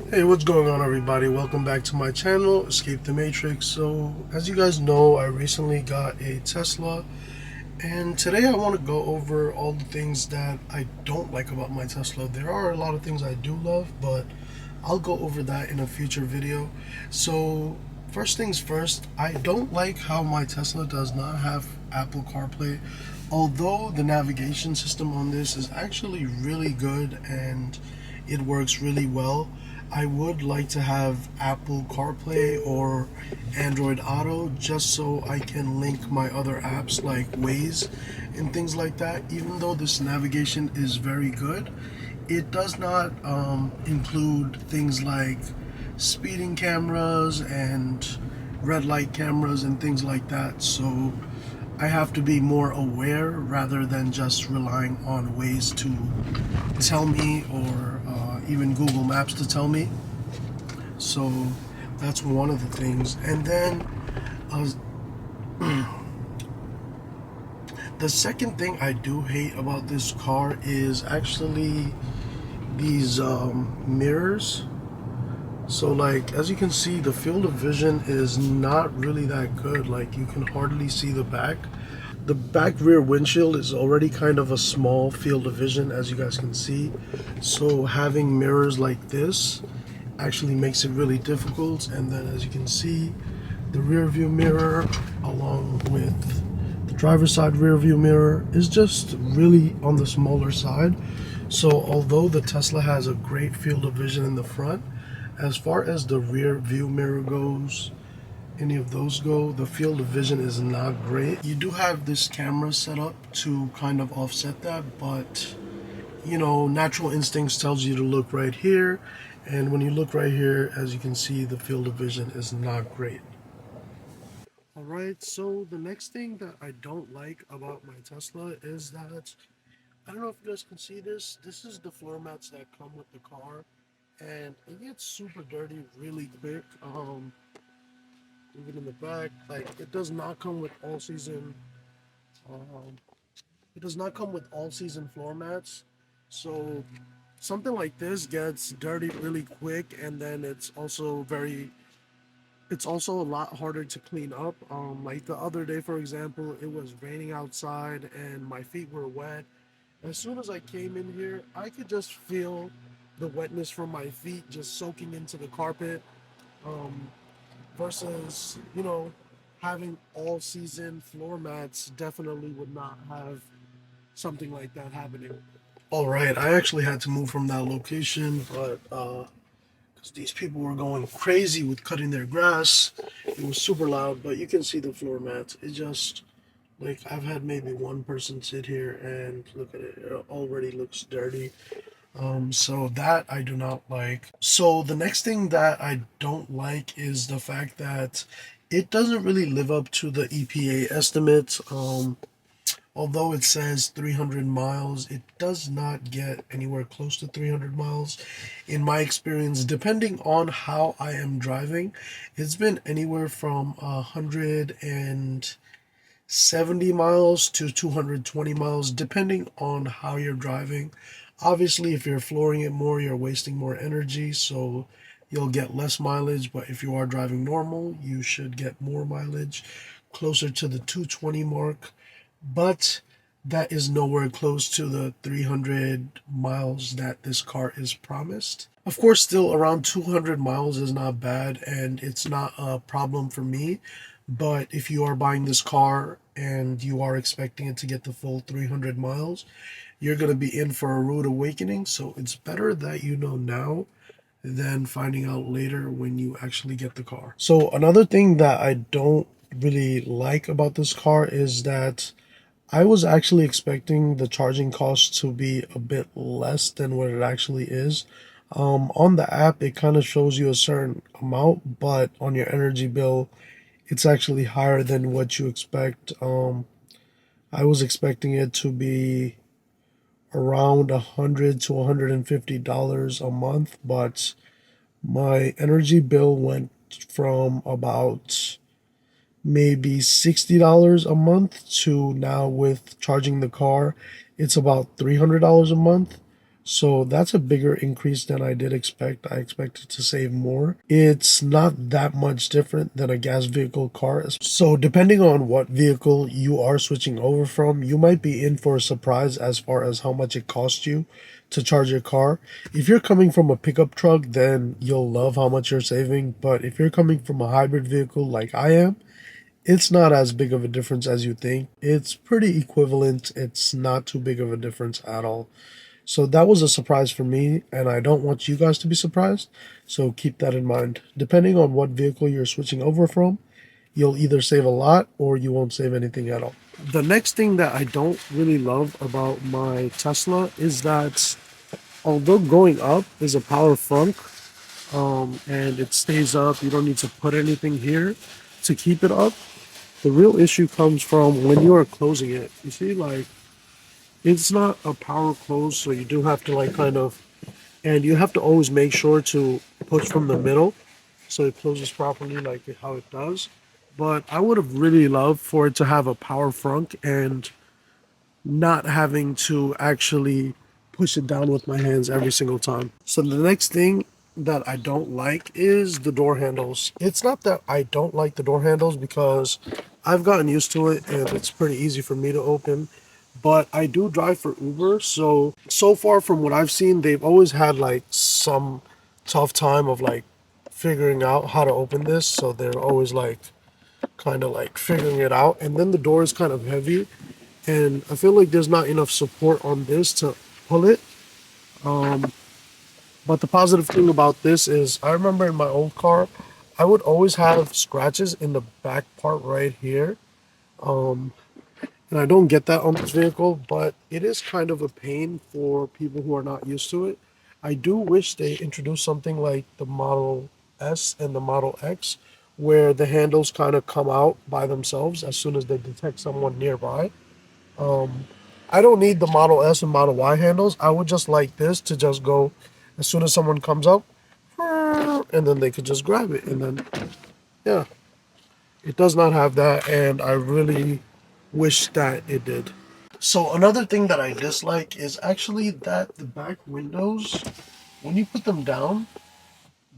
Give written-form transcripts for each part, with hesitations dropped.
Hey, what's going on, everybody? Welcome back to my channel, Escape the Matrix. So, as you guys know, I recently got a Tesla, and today I want to go over all the things that I don't like about my Tesla. There are a lot of things I do love, but I'll go over that in a future video. So, first things first, I don't like how my Tesla does not have Apple CarPlay. Although the navigation system on this is actually really good and it works really well, I would like to have Apple CarPlay or Android Auto just so I can link my other apps like Waze and things like that. Even though this navigation is very good, it does not include things like speeding cameras and red light cameras and things like that. So I have to be more aware rather than just relying on Waze to tell me or even Google Maps to tell me. So that's one of the things. And then uh, the second thing I do hate about this car is actually these mirrors. So like as you can see, the field of vision is not really that good. Like you can hardly see the back. The back rear windshield is already kind of a small field of vision, as you guys can see. So having mirrors like this actually makes it really difficult. And then as you can see, the rear view mirror along with the driver's side rear view mirror is just really on the smaller side. So although the Tesla has a great field of vision in the front, as far as the rear view mirror goes, any of those go, the field of vision is not great. You do have this camera set up to kind of offset that, but you know, natural instincts tells you to look right here, and when you look right here, as you can see, the field of vision is not great. All right, so the next thing that I don't like about my Tesla is that I don't know if you guys can see this. This is the floor mats that come with the car, and it gets super dirty really quick. Even in the back, like it does not come with all season. Um, it does not come with all season floor mats, so something like this gets dirty really quick, and then it's also a lot harder to clean up. Like the other day, for example, it was raining outside and my feet were wet. As soon as I came in here, I could just feel the wetness from my feet just soaking into the carpet. Um, versus, you know, having all season floor mats definitely would not have something like that happening. All right, I actually had to move from that location, but because these people were going crazy with cutting their grass, it was super loud. But you can see the floor mats. It just like I've had maybe one person sit here and look at it. It already looks dirty. So that I do not like. So the next thing that I don't like is the fact that it doesn't really live up to the EPA estimate. Although it says 300 miles, it does not get anywhere close to 300 miles. In my experience, depending on how I am driving, it's been anywhere from 170 miles to 220 miles, depending on how you're driving. Obviously, if you're flooring it more, you're wasting more energy, so you'll get less mileage. But if you are driving normal, you should get more mileage, closer to the 220 mark. But that is nowhere close to the 300 miles that this car is promised. Of course, still around 200 miles is not bad and it's not a problem for me. But if you are buying this car and you are expecting it to get the full 300 miles, you're going to be in for a rude awakening. So it's better that you know now than finding out later when you actually get the car. So another thing that I don't really like about this car is that I was actually expecting the charging cost to be a bit less than what it actually is. On the app, it kind of shows you a certain amount, but on your energy bill, it's actually higher than what you expect. I was expecting it to be around $100 to $150 a month, but my energy bill went from about maybe $60 a month to now with charging the car, it's about $300 a month. So that's a bigger increase than I did expect. I expected to save more. It's not that much different than a gas vehicle car. So depending on what vehicle you are switching over from, you might be in for a surprise as far as how much it costs you to charge your car. If you're coming from a pickup truck, then you'll love how much you're saving. But if you're coming from a hybrid vehicle like I am, it's not as big of a difference as you think. It's pretty equivalent. It's not too big of a difference at all. So that was a surprise for me, and I don't want you guys to be surprised. So keep that in mind. Depending on what vehicle you're switching over from, you'll either save a lot or you won't save anything at all. The next thing that I don't really love about my Tesla is that although going up is a power frunk, and it stays up, you don't need to put anything here to keep it up. The real issue comes from when you are closing it. You see, like, it's not a power close, so you do have to like kind of, and you have to always make sure to push from the middle so it closes properly like how it does. But I would have really loved for it to have a power front and not having to actually push it down with my hands every single time. So the next thing that I don't like is the door handles. It's not that I don't like the door handles because I've gotten used to it and it's pretty easy for me to open. But I do drive for Uber, so far from what I've seen, they've always had like some tough time of like figuring out how to open this. So they're always like kind of like figuring it out. And then the door is kind of heavy, and I feel like there's not enough support on this to pull it. But the positive thing about this is I remember in my old car, I would always have scratches in the back part right here. And I don't get that on this vehicle, but it is kind of a pain for people who are not used to it. I do wish they introduced something like the Model S and the Model X, where the handles kind of come out by themselves as soon as they detect someone nearby. I don't need the Model S and Model Y handles. I would just like this to just go as soon as someone comes up, and then they could just grab it. And then, yeah, it does not have that, and I really wish that it did. So another thing that I dislike is actually that the back windows, when you put them down,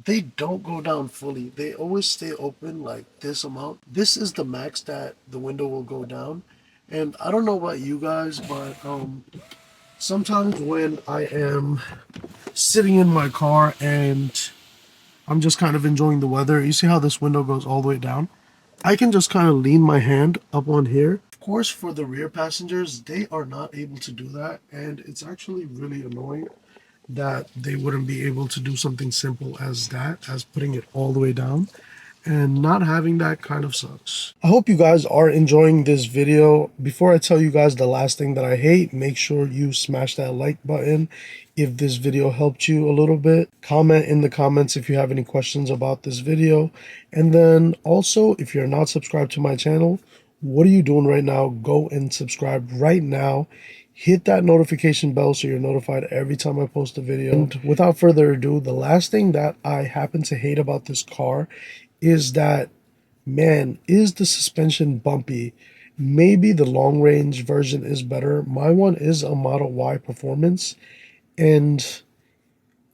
they don't go down fully. They always stay open like this amount. This is the max that the window will go down. And I don't know about you guys, but sometimes when I am sitting in my car and I'm just kind of enjoying the weather, you see how this window goes all the way down? I can just kind of lean my hand up on here. Of course, for the rear passengers, they are not able to do that, and it's actually really annoying that they wouldn't be able to do something simple as that, as putting it all the way down. And not having that kind of sucks. I hope you guys are enjoying this video. Before I tell you guys the last thing that I hate, make sure you smash that like button if this video helped you a little bit. Comment in the comments if you have any questions about this video. And then also, if you're not subscribed to my channel, what are you doing right now? Go and subscribe right now. Hit that notification bell so you're notified every time I post a video. And without further ado, the last thing that I happen to hate about this car is that, man, is the suspension bumpy. Maybe the long range version is better. My one is a Model Y Performance, and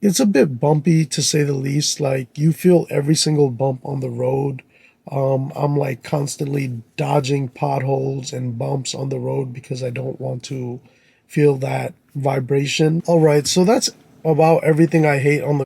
it's a bit bumpy to say the least. Like, you feel every single bump on the road. I'm like constantly dodging potholes and bumps on the road because I don't want to feel that vibration. All right, so that's about everything I hate on the.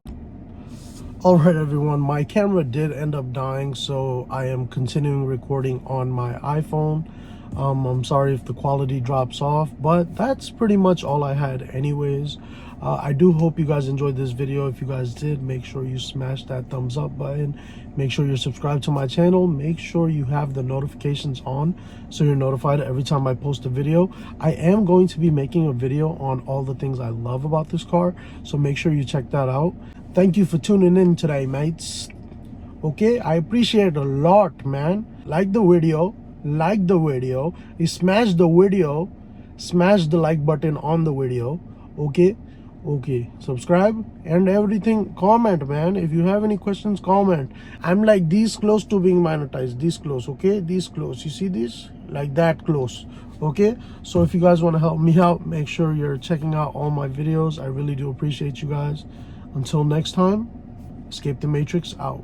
Alright everyone, my camera did end up dying, so I am continuing recording on my iPhone. I'm sorry if the quality drops off, but that's pretty much all I had anyways. I do hope you guys enjoyed this video. If you guys did, make sure you smash that thumbs up button. Make sure you're subscribed to my channel. Make sure you have the notifications on so you're notified every time I post a video. I am going to be making a video on all the things I love about this car, so make sure you check that out. Thank you for tuning in today, mates. Okay, I appreciate it a lot, man. Like the video, smash the video, smash the like button on the video. Okay, subscribe and everything. Comment, man. If you have any questions, comment. I'm like this close to being monetized, this close. Okay, this close. You see this? Like that close. Okay, so if you guys want to help me out, make sure you're checking out all my videos. I really do appreciate you guys. Until next time, Escape the Matrix out.